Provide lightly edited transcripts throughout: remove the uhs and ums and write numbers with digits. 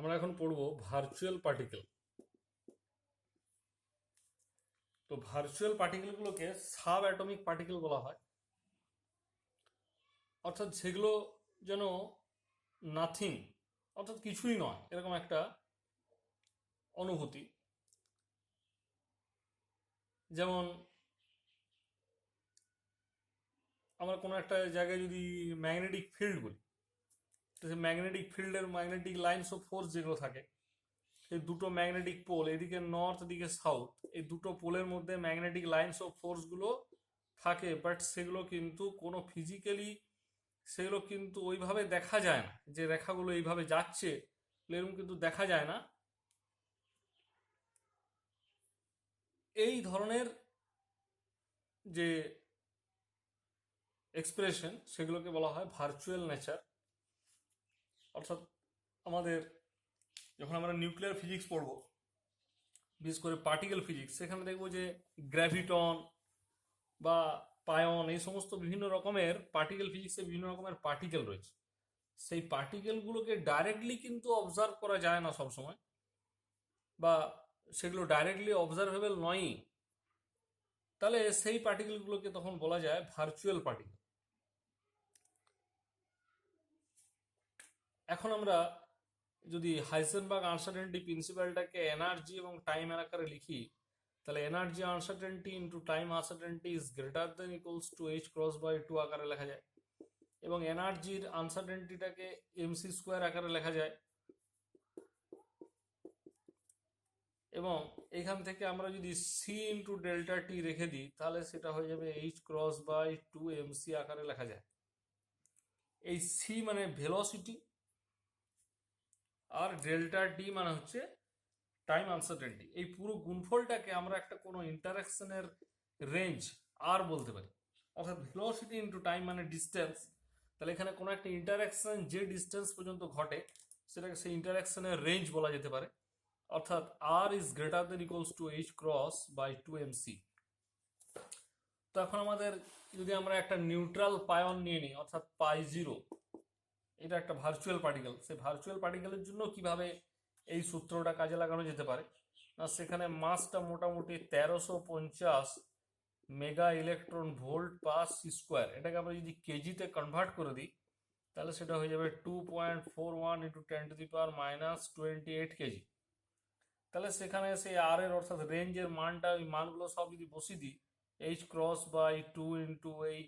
আমরা এখন পড়ব ভার্চুয়াল পার্টিকেল। তো ভার্চুয়াল পার্টিকেলগুলোকে সাব অ্যাটমিক পার্টিকেল বলা হয়, অর্থাৎ সেগুলো যেন নাথিং, অর্থাৎ কিছুই নয়, এরকম একটা অনুভূতি। যেমন আমরা কোনো একটা জায়গায় যদি ম্যাগনেটিক ফিল্ড বলি, তো সেই ম্যাগনেটিক ফিল্ডের ম্যাগনেটিক লাইন্স অফ ফোর্স যেগুলো থাকে, এই দুটো ম্যাগনেটিক পোল, এদিকে নর্থ, এদিকে সাউথ, এই দুটো পোলের মধ্যে ম্যাগনেটিক লাইন্স অফ ফোর্সগুলো থাকে, বাট সেগুলো কিন্তু কোনো ফিজিক্যালি সেগুলো কিন্তু ওইভাবে দেখা যায় না, যে রেখাগুলো এইভাবে যাচ্ছে এরকম কিন্তু দেখা যায় না। এই ধরনের যে এক্সপ্রেশন সেগুলোকে বলা হয় ভার্চুয়াল নেচার। অর্থাৎ আমাদের যখন আমরা নিউক্লিয়ার ফিজিক্স পড়বো, বিশেষ করে পার্টিকেল ফিজিক্স, সেখানে দেখবো যে গ্র্যাভিটন বা পায়ন, এই সমস্ত বিভিন্ন রকমের পার্টিকেল ফিজিক্সে বিভিন্ন রকমের পার্টিকেল রয়েছে। সেই পার্টিকেলগুলোকে ডাইরেক্টলি কিন্তু অবজার্ভ করা যায় না সবসময়, বা সেগুলো ডাইরেক্টলি অবজারভেবল নয়ই। তাহলে সেই পার্টিকেলগুলোকে তখন বলা যায় ভার্চুয়াল পার্টিকেল। এখন আমরা যদি হাইসেনবার্গ আনসার্টেনিটি প্রিন্সিপালটাকে এনার্জি এবং টাইম আকারে লিখি, তাহলে energy uncertainty into time uncertainty is greater than equals to H cross by two আকারে লেখা যায়, এবং এনার্জির আনসার্টেনিটিটাকে এমসি স্কোয়ার আকারে লেখা যায়। এবং এখান থেকে আমরা যদি সি ইন্টু ডেল্টা টি রেখে দিই, তাহলে সেটা হয়ে যাবে H cross by two MC আকারে লেখা যায়। এই সি মানে ভেলোসিটি, আর ডেল্টা টি মানে হচ্ছে টাইম আনসার্টেনিটি। এই পুরো গুণফলটাকে আমরা একটা কোনো ইন্টারাকশনের রেঞ্জ আর বলতে পারি, অর্থাৎ ভেলোসিটি ইন্টু টাইম মানে ডিস্টেন্স। তাহলে এখানে কোনো একটা ইন্টারাকশন যে ডিস্টেন্স পর্যন্ত ঘটে, সেটাকে সেই ইন্টারাকশনের রেঞ্জ বলা যেতে পারে, অর্থাৎ R is greater than equals to H cross by two M C. তো এখন আমাদের যদি আমরা একটা নিউট্রাল পায়ন নিয়ে নিই, অর্থাৎ পাই জিরো, এটা একটা ভার্চুয়াল পার্টিকেল। সেই ভার্চুয়াল পার্টিকেলের জন্য কিভাবে এই সূত্রটা কাজে লাগানো যেতে পারে না, সেখানে মাসটা মোটামুটি 1350 mega electron volt per C square. এটাকে আমরা যদি কেজিতে কনভার্ট করে দিই, তাহলে সেটা হয়ে যাবে 2.41 ইন্টু 10⁻⁻28 কেজি। তাহলে সেখানে সেই আর এর অর্থাৎ রেঞ্জের মানটা, ওই মানগুলো সব যদি বসিয়ে দিই, H cross by two into এই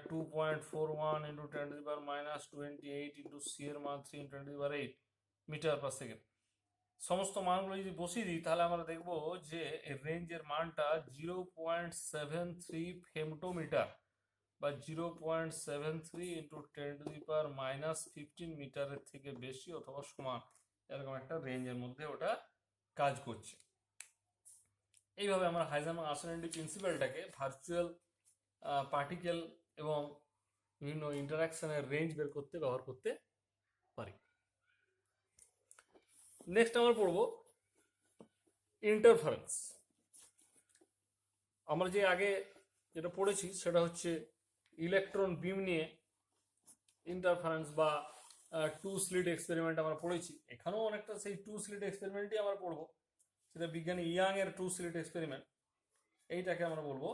2.41 ইন্টু 10⁻⁻28 ইন্টু সি এর মান 3 × 10⁸ মিটার পার সেকেন্ড, সমস্ত মানগুলো যদি বসিয়ে দিই, তাহলে আমরা দেখব যে রেঞ্জের মানটা 0.73 ফেমটোমিটার বা 0.73 ইন্টু 10⁻⁻15 মিটারের থেকে বেশি অথবা সমান, এরকম একটা রেঞ্জের মধ্যে ওটা কাজ করছে। এইভাবে আমরা হাইজেনবার্গ আনসার্টেনিটি প্রিন্সিপালটাকে ভার্চুয়াল পার্টিকেল এবং বিভিন্ন ইন্টারাকশনের রেঞ্জ বের করতে ব্যবহার করতে পারি। নেক্সট আমরা পড়ব ইন্টারফারেন্স। আমরা যে আগে যেটা পড়েছি সেটা হচ্ছে ইলেকট্রন বিম নিয়ে ইন্টারফারেন্স বা টু স্লিট এক্সপেরিমেন্ট আমরা পড়েছি। এখানেও অনেকটা সেই টু স্লিট এক্সপেরিমেন্টই আমরা পড়বো, সেটা বিজ্ঞানী ইয়াং এর টু স্লিট এক্সপেরিমেন্ট। এইটাকে আমরা বলবো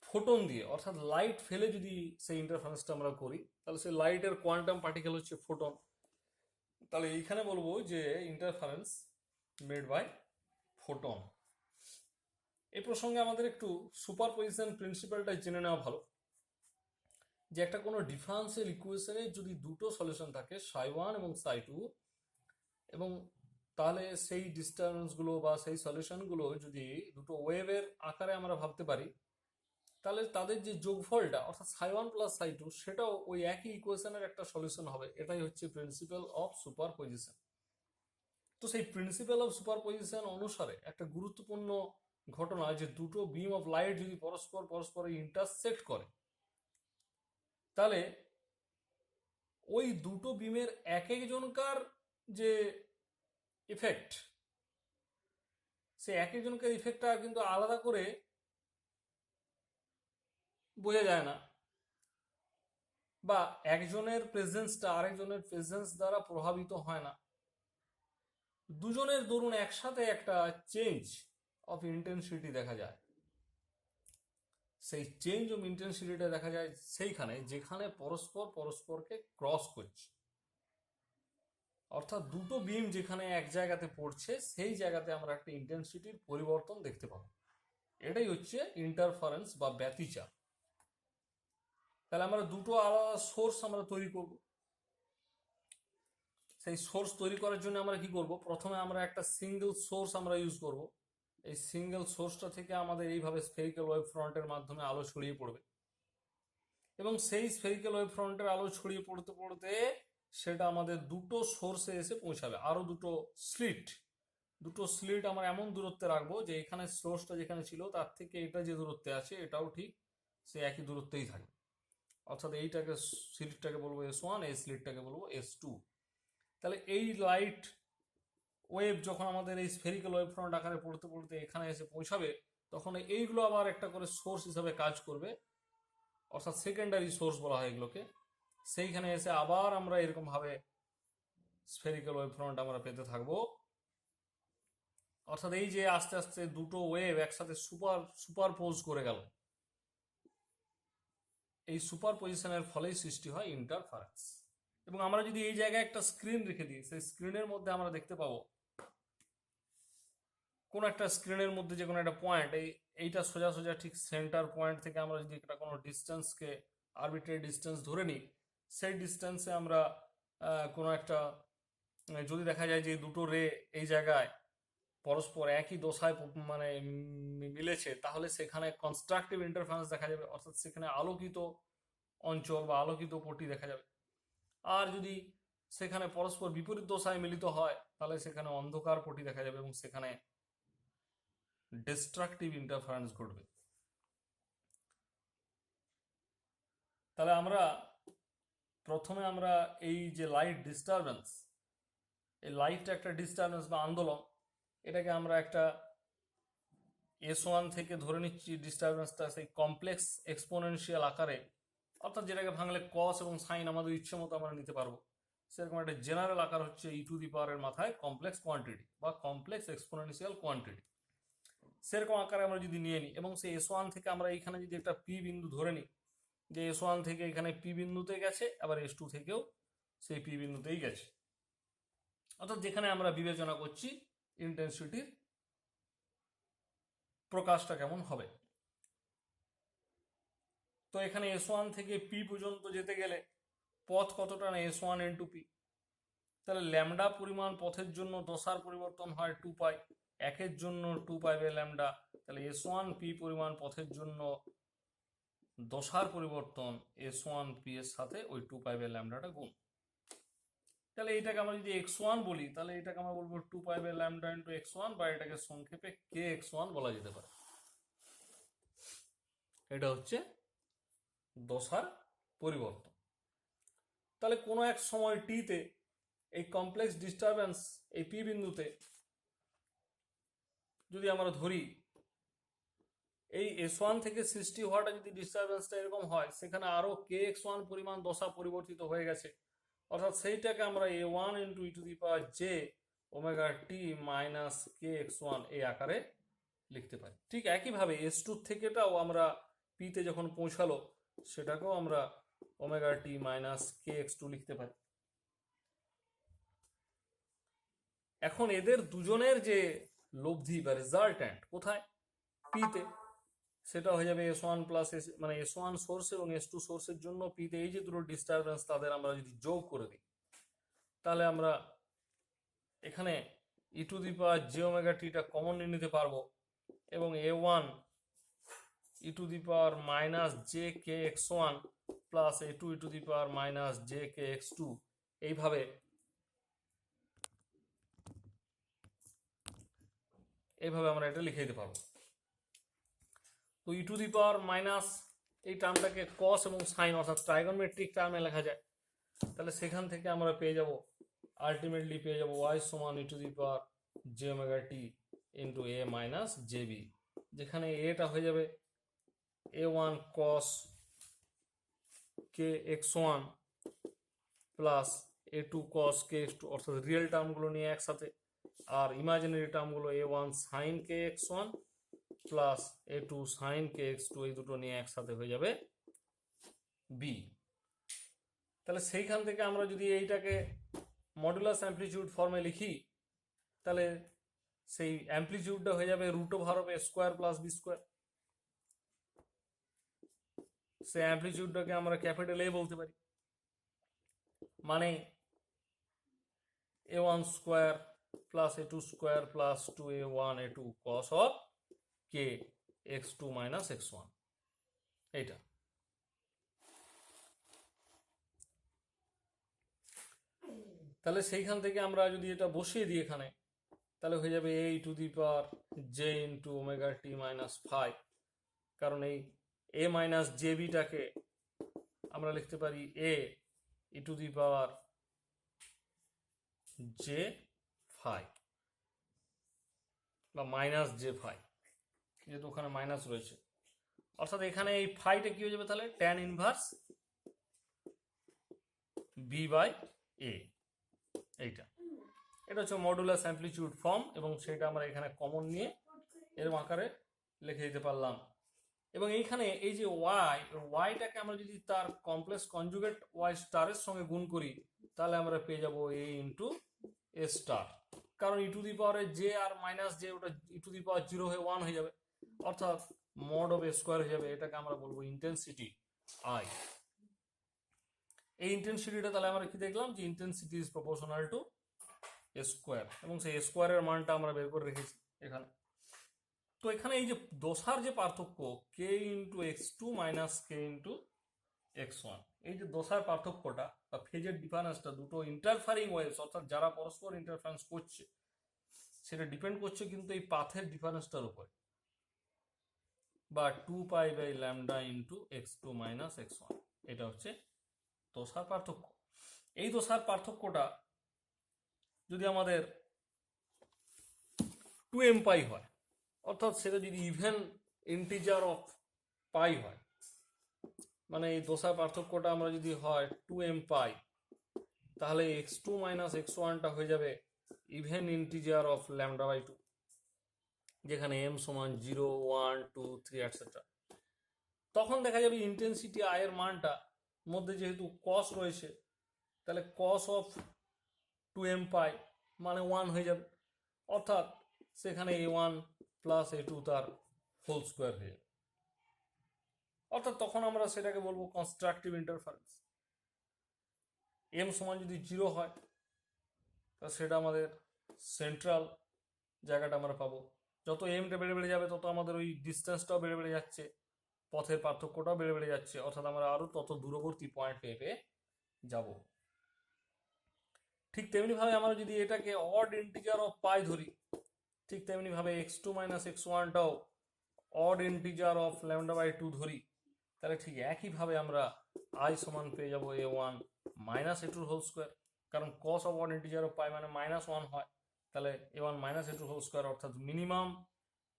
ফোটন দিয়ে, অর্থাৎ লাইট ফেলে যদি সেই ইন্টারফারেন্সটা আমরা করি, তাহলে সেই লাইটের কোয়ান্টাম পার্টিকেল হচ্ছে ফোটন। তাহলে এইখানে বলবো যে ইন্টারফারেন্স মেড বাই ফোটন। এই প্রসঙ্গে আমাদের একটু সুপারপজিশন প্রিন্সিপালটা জেনে নেওয়া ভালো, যে একটা কোনো ডিফারেন্সিয়াল ইকুয়েশনে যদি দুটো সলিউশন থাকে, সাই 1 এবং সাই 2, এবং তাহলে সেই ডিস্টেন্সগুলো বা সেই সলিউশনগুলো যদি দুটো ওয়েভের আকারে আমরা ভাবতে পারি, তাহলে তাদের যে যোগফলটা অর্থাৎ সাই 1 প্লাস সাই 2, সেটাও ওই একই ইকুয়েশনের একটা সলিউশন হবে। এটাই হচ্ছে প্রিন্সিপাল অফ সুপারপজিশন। তো সেই প্রিন্সিপাল অফ সুপারপজিশন অনুসারে একটা গুরুত্বপূর্ণ ঘটনা, যে দুটো বিম অফ লাইট যদি পরস্পর ইন্টারসেক্ট করে, তাহলে ওই দুটো বিমের এক একজনকার যে ইফেক্ট, সে এক একজনকার ইফেক্টটা কিন্তু আলাদা করে বোঝা যায় না। বা একজনের প্রেজেন্সটা আরেকজনের প্রেজেন্স দ্বারা প্রভাবিত হয় না, দুজনের দরুন একসাথে একটা চেঞ্জ অফ ইন্টেন্সিটি দেখা যায়। সেই চেঞ্জ অফ ইন্টেন্সিটিটা দেখা যায় সেইখানে যেখানে পরস্পর পরস্পরকে ক্রস করছে, অর্থাৎ দুটো বিম যেখানে এক জায়গাতে পড়ছে সেই জায়গাতে আমরা একটা ইন্টেন্সিটির পরিবর্তন দেখতে পাবো। এটাই হচ্ছে ইন্টারফারেন্স বা ব্যতিচাপ। তাহলে আমরা দুটো আলাদা সোর্স আমরা তৈরি করব। সেই সোর্স তৈরি করার জন্য আমরা কি করব, প্রথমে আমরা একটা সিঙ্গেল সোর্স আমরা ইউজ করব। এই সিঙ্গেল সোর্সটা থেকে আমাদের এইভাবে স্ফেরিক্যাল ওয়েভ ফ্রন্টের মাধ্যমে আলো ছড়িয়ে পড়বে, এবং সেই স্ফেরিক্যাল ওয়েভ ফ্রন্টের আলো ছড়িয়ে পড়তে পড়তে সেটা আমাদের দুটো সোর্সে এসে পৌঁছাবে। আরো দুটো স্লিট আমরা এমন দূরত্বে রাখবো যে এখানে সোর্সটা যেখানে ছিল তার থেকে এটা যে দূরত্বে আছে এটাও ঠিক সে একই দূরত্বেই থাকবে। অর্থাৎ এইটাকে স্লিটটাকে বলবো S1, এই স্লিটটাকে বলবো S2। তাহলে এই লাইট ওয়েভ যখন আমাদের এই স্ফেরিক্যাল ওয়েভ ফ্রন্ট আকারে পড়তে পড়তে এখানে এসে পৌঁছাবে, তখন এইগুলো আবার একটা করে সোর্স হিসাবে কাজ করবে, অর্থাৎ সেকেন্ডারি সোর্স বলা হয় এগুলোকে। সেইখানে এসে আবার আমরা এরকম ভাবে স্ফেরিক্যাল ওয়েভ ফ্রন্ট আমরা পেতে থাকবো। অর্থাৎ এই যে আস্তে আস্তে দুটো ওয়েভ একসাথে সুপারপোজ করে গেল, এই সুপার পজিশনের ফলেই সৃষ্টি হয় ইন্টারফারেন্স। এবং আমরা যদি এই জায়গায় একটা স্ক্রিন রেখে দিই, সেই স্ক্রিনের মধ্যে আমরা দেখতে পাবো কোন একটা স্ক্রিনের মধ্যে যে কোনো একটা পয়েন্ট, এইটা সোজা সোজা ঠিক সেন্টার পয়েন্ট থেকে আমরা যদি একটা কোনো ডিস্টেন্সকে আরবিট্রারি ডিস্টেন্স ধরে নিই, সেই ডিস্টেন্সে আমরা কোনো একটা যদি দেখা যায় যে দুটো রে এই জায়গায় পরস্পর একই দশায় মানে মিলেছে, তাহলে সেখানে কনস্ট্রাকটিভ ইন্টারফারেন্স দেখা যাবে, অর্থাৎ সেখানে আলোকিত অঞ্চল বা আলোকিত পট্টি দেখা যাবে। আর যদি সেখানে পরস্পর বিপরীত দশায় মিলিত হয় তাহলে সেখানে অন্ধকার পট্টি দেখা যাবে এবং সেখানে ডিস্ট্রাকটিভ ইন্টারফারেন্স ঘটবে। তাহলে আমরা প্রথমে আমরা এই যে লাইট ডিস্টারবেন্স, এই লাইটটা একটা ডিস্টারবেন্স বা আন্দোলন, এটাকে আমরা একটা S1 থেকে ধরে নিচ্ছি ডিস্টারবেন্সটা সেই কমপ্লেক্স এক্সপোনেনশিয়াল আকারে, অর্থাৎ যেটাকে ভাঙলে কস এবং সাইন আমাদের ইচ্ছে মতো আমরা নিতে পারবো। সেরকম একটা জেনারেল আকার হচ্ছে e⁻ মাথায় কমপ্লেক্স কোয়ান্টিটি বা কমপ্লেক্স এক্সপোনেনশিয়াল কোয়ান্টিটি। সেরকম আকারে আমরা যদি নিয়ে নিই এবং সেই S1 থেকে আমরা এইখানে যদি একটা পি বিন্দু ধরে নিই, যে S1 থেকে এখানে পি বিন্দুতে গেছে, আবার S2 থেকেও সেই পি বিন্দুতেই গেছে, অর্থাৎ যেখানে আমরা বিবেচনা করছি ইন্টেন্সিটির প্রকাশটা কেমন হবে। তো এখানে S1 থেকে পি পর্যন্ত যেতে গেলে পথ কতটা না S1 ইন্টু পি। তাহলে ল্যামডা পরিমাণ পথের জন্য দশার পরিবর্তন হয় 2π, একের জন্য 2π/λ। তাহলে S1 পি পরিমাণ পথের জন্য দশার পরিবর্তন S1 পি এর সাথে ওই 2π/λটা গুণ। তাহলে এইটাকে আমরা যদি x1 বলি, তাহলে এটাকে আমরা বলবো 2π/λ ইন্টু x1, বা এটাকে সংক্ষেপে kx1 বলা যেতে পারে। এটা হচ্ছে দশার পরিবর্তন। তাহলে কোনো এক সময় টিতে এই কমপ্লেক্স ডিস্টারবেন্স এই পি বিন্দুতে যদি আমরা ধরি, এই S1 থেকে সৃষ্টি হওয়াটা যদি ডিস্টারবেন্সটা এরকম হয়, সেখানে আরো kx1 পরিমাণ দশা পরিবর্তিত হয়ে গেছে, অর্থাৎ সেইটাকে আমরা A1 into e⁻j⍵t minus kx1 এই আকারে লিখতে পারি। ঠিক একইভাবে S2 থেকেটাও আমরা পিতে যখন পৌঁছালো সেটাকেও আমরা ω t মাইনাস kx2 লিখতে পারি। এখন এদের দুজনের যে লব্ধি বা রেজাল্ট্যান্ট কোথায়, পিতে, সেটা হয়ে যাবে S1 প্লাস মানে S1 সোর্স এবং S2 সোর্সের জন্য পিতে এই যে দুটো ডিস্টারবেন্স তাদের আমরা যদি যোগ করে দিই, তাহলে আমরা এখানে e⁻j⍵tটা কমন নিয়ে নিতে পারবো, এবং A1 e⁻−jkx1 plus A2 e⁻−jkx2 এইভাবে আমরা এটা লিখে দিতে পারবো। তো e⁻- এই টার্মটাকে কস এবং সাইন অর্থাৎ ট্রাইগনমেট্রিক টার্মে লেখা যায়। তাহলে সেখান থেকে আমরা পেয়ে যাব, আলটিমেটলি পেয়ে যাব y সমান e⁻j⍵t into a minus jb, যেখানে এটা হয়ে যাবে A1 cos K x one plus A two cos K X two, অর্থাৎ রিয়েল টার্মগুলো নিয়ে একসাথে, আর imaginary টার্মগুলো A one sine K x one plus A two sign K X two, এই দুটো নিয়ে একসাথে হয়ে যাবে বি। তাহলে সেইখান থেকে আমরা যদি এইটাকে মডুলাস অ্যাম্পলিটিউড ফর্মে লিখি, তাহলে সেই অ্যাম্পলিটিউডটা হয়ে যাবে root over of A square plus B square. সেই অ্যাম্পলিটিউডটাকে আমরা ক্যাপিটাল এ বলতে পারি, মানে A one square plus A two square plus two A one A two cos of K X two minus X one, এইটা। তাহলে সেইখান থেকে আমরা যদি এটা বসিয়ে দিই এখানে, তাহলে হয়ে যাবে A to the power J into omega T minus five, কারণ এই এ মাইনাস জে বিটাকে আমরা লিখতে পারি A E to the power J five বা মাইনাস জে ফাইভ, যেহেতু ওখানে মাইনাস রয়েছে, অর্থাৎ এখানে এই ফাইটা কি হয়ে যাবে তাহলে ট্যান ইনভার্স বি বাই এ, এইটা। এটা হচ্ছে মডুলাস অ্যাম্পলিটিউড ফর্ম, এবং সেটা আমরা এখানে কমন নিয়ে এরকম আকারে লিখে দিতে পারলাম। এবং এইখানে এই যে ওয়াইটাকে আমরা যদি তার কমপ্লেক্স কনজুগেট ওয়াই স্টারের সঙ্গে গুণ করি, তাহলে আমরা পেয়ে যাব এ ইন্টু এ স্টার, কারণ ই টু দি পাওয়ারে জে আর মাইনাস জে, ওটা ই টু দি পাওয়ার জিরো হয়ে ওয়ান হয়ে যাবে, অর্থাৎ মড অফ এ স্কোয়ার হয়ে যাবে। এটাকে আমরা বলবো ইন্টেন্সিটি আই। এই ইন্টেন্সিটিটা তাহলে আমরা কি দেখলাম, যে intensity is proportional to A square, এবং সেই স্কোয়ারের মানটা আমরা বের করে রেখেছি এখানে। তো এখানে এই যে দশার যে পার্থক্য কে ইন্টু এক্স টু মাইনাস কে ইন্টু এক্স ওয়ান, এই যে দশার পার্থক্যটা বা ফেজের ডিফারেন্সটা, দুটো ইন্টারফারিং ওয়েভস, অর্থাৎ যারা পরস্পর ইন্টারফারেন্স করছে, সেটা ডিপেন্ড করছে কিন্তু এই পাথের ডিফারেন্সটার উপরে, বা two pi by lambda into X two minus X one, এটা হচ্ছে দশার পার্থক্য। এই দশার পার্থক্যটা যদি আমাদের 2m পাই হয়, অর্থাৎ সেটা যদি ইভেন ইন্টিজার অফ পাই হয়, মানে এই দশার পার্থক্যটা আমরা যদি হয় 2m পাই, তাহলে এক্স টু মাইনাস এক্স ওয়ানটা হয়ে যাবে even integer of lambda by two, যেখানে m সমান 0 1 2 3 এটসেট্রা। তখন দেখা যাবে ইন্টেন্সিটি আয়ের মানটা মধ্যে যেহেতু কস রয়েছে, তাহলে কস অফ 2m পাই মানে 1 হয়ে যাবে, অর্থাৎ সেখানে এ ওয়ান প্লাস এ টু তার হোল স্কোয়ার হয়ে যাবে, অর্থাৎ তখন আমরা সেটাকে বলবো কনস্ট্রাকটিভ ইন্টারফারেন্স। এম সমান যদি 0 হয়, তা সেটা আমাদের সেন্ট্রাল জায়গাটা আমরা পাবো। যত এমটা বেড়ে বেড়ে যাবে, তত আমাদের ওই ডিস্টেন্সটাও বেড়ে বেড়ে যাচ্ছে, পথের পার্থক্যটাও বেড়ে বেড়ে যাচ্ছে, অর্থাৎ আমরা আরো তত দূরবর্তী পয়েন্ট পেয়ে পেয়ে যাব। ঠিক তেমনি ভাবে আমরা যদি এটাকে অড ইন্টিজার অফ পাই ধরি, ঠিক তেমনি ভাবে এক্স টু মাইনাস এক্স ওয়ানটাও odd integer of lambda by two ধরি, তাহলে ঠিক একইভাবে আমরা আই সমান পেয়ে যাবো এ ওয়ান মাইনাস এ টুর হোল স্কোয়ার, কারণ cos of odd integer of pi মানে মাইনাস ওয়ান হয়, তাহলে এ ওয়ান মাইনাস এ টুর হোল স্কোয়ার, অর্থাৎ মিনিমাম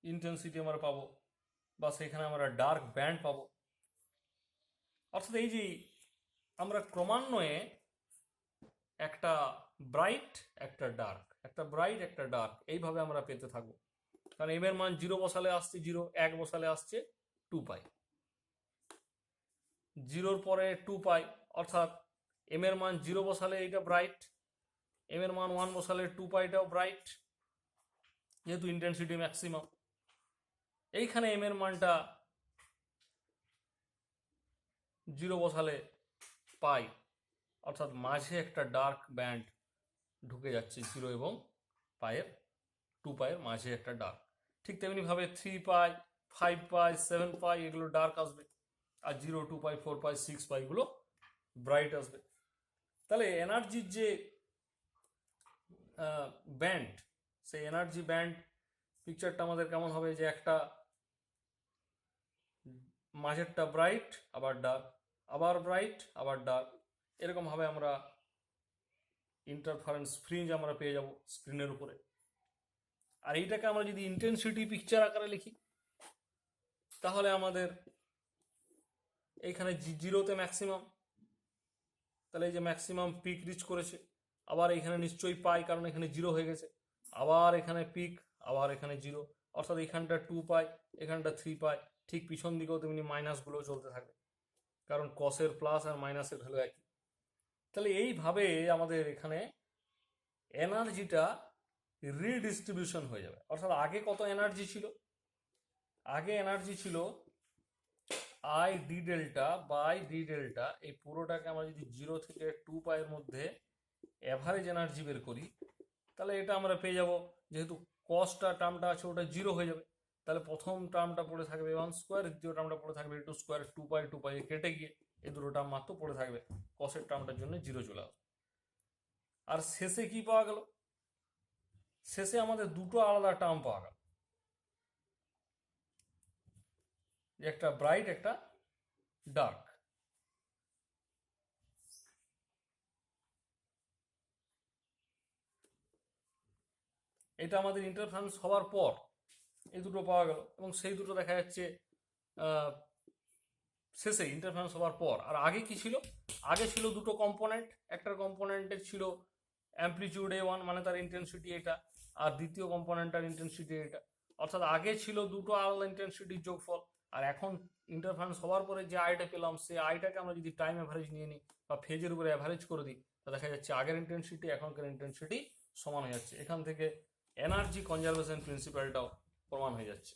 ইন্টেন্সিটি আমরা পাবো, বা সেখানে আমরা ডার্ক ব্যান্ড পাবো। অর্থাৎ এই যে আমরা ক্রমান্বয়ে একটা ব্রাইট একটা ডার্ক, একটা ব্রাইট একটা ডার্ক, এইভাবে আমরা পেতে থাকবো। কারণ এম এর মান 0 বসালে আসছে 0, 1 বসালে আসছে 2 পাই, 0-র পরে 2 পাই, অর্থাৎ এম এর মান 0 বসালে এইটা ব্রাইট, এম এর মান 1 বসালে 2 পাইটাও ব্রাইট, যেহেতু ইন্টেন্সিটি ম্যাক্সিমাম। এইখানে এম এর মানটা 0 বসালে পাই, অর্থাৎ মাঝে একটা ডার্ক ব্যান্ড ঢুকে যাচ্ছে 0 এবং পায়ের 2 পায়ের মাঝে একটা ডার্ক। ঠিক তেমনি ভাবে 3 পাই 5 পাই 7 পাই এগুলো ডার্ক আসবে, আর 0 2 পাই 4 পাই 6 পাই গুলো ব্রাইট আসবে। তাহলে এনার্জির যে ব্যান্ড, সেই এনার্জি ব্যান্ড পিকচারটা আমাদের কেমন হবে, যে একটা মাঝেরটা ব্রাইট আবার ডার্ক, আবার ব্রাইট আবার ডার্ক, এরকম ভাবে আমরা ইন্টারফারেন্স ফ্রিঞ্জ আমরা পেয়ে যাব স্ক্রিনের উপরে। আর এইটাকে আমরা যদি ইন্টেন্সিটি পিকচার আকারে লিখি, তাহলে আমাদের এইখানে জিরোতে ম্যাক্সিমাম, তাহলে এই যে ম্যাক্সিমাম পিক রিচ করেছে। আবার এখানে নিশ্চয়ই পাই, কারণ এখানে জিরো হয়ে গেছে। আবার এখানে পিক, আবার এখানে জিরো, অর্থাৎ এখানটা 2 পাই, এখানটা 3 পাই। ঠিক পিছন দিকেও তেমনি মাইনাসগুলো চলতে থাকবে, কারণ কসের প্লাস আর মাইনাসের ভ্যালু একই। তাহলে এইভাবে আমাদের এখানে এনার্জিটা রিডিস্ট্রিবিউশন হয়ে যাবে। অর্থাৎ আগে কত এনার্জি ছিল? আগে এনার্জি ছিল I D delta by D delta. এই পুরোটাকে আমরা যদি 0 থেকে 2 পাইয়ের মধ্যে অ্যাভারেজ এনার্জি বের করি, তাহলে এটা আমরা পেয়ে যাব, যেহেতু কসটা টার্মটা আছে ওটা 0 হয়ে যাবে। তাহলে প্রথম টার্মটা পড়ে থাকবে 1 স্কোয়ার, দ্বিতীয় টার্মটা পড়ে থাকবে 2 স্কোয়ার। 2 পাই কেটে গিয়ে এই দুটো টার্ম মাত্র পড়ে থাকবে, কসের টার্মটার জন্য 0 চলে আসবে। আর শেষে কি পাওয়া গেল? শেষে আমাদের দুটো আলাদা টার্ম পাওয়া গেল, একটা ব্রাইট একটা ডার্ক। এটা আমাদের ইন্টারফারেন্স হওয়ার পর এই দুটো পাওয়া গেল, এবং সেই দুটো দেখা যাচ্ছে শেষে ইন্টারফারেন্স হওয়ার পর। আর আগে কি ছিল? আগে ছিল দুটো কম্পোনেন্ট, একটা কম্পোনেন্টের ছিল অ্যাম্পলিটিউড A1 মানে তার ইন্টেন্সিটি এটা, আর দ্বিতীয় কম্পোনেন্টটার ইন্টেন্সিটি এটা। অর্থাৎ আগে ছিল দুটো আলাদা ইন্টেন্সিটির যোগফল, আর এখন ইন্টারফারেন্স হওয়ার পরে যে আইটা পেলাম, সেই আইটাকে আমরা যদি টাইম অ্যাভারেজ নিয়ে নিই বা ফেজের উপরে অ্যাভারেজ করে দিই, তা দেখা যাচ্ছে আগের ইন্টেন্সিটি এখনকার ইন্টেন্সিটি সমান হয়ে যাচ্ছে। এখান থেকে এনার্জি কনজারভেশন প্রিন্সিপালটাও প্রমাণ হয়ে যাচ্ছে।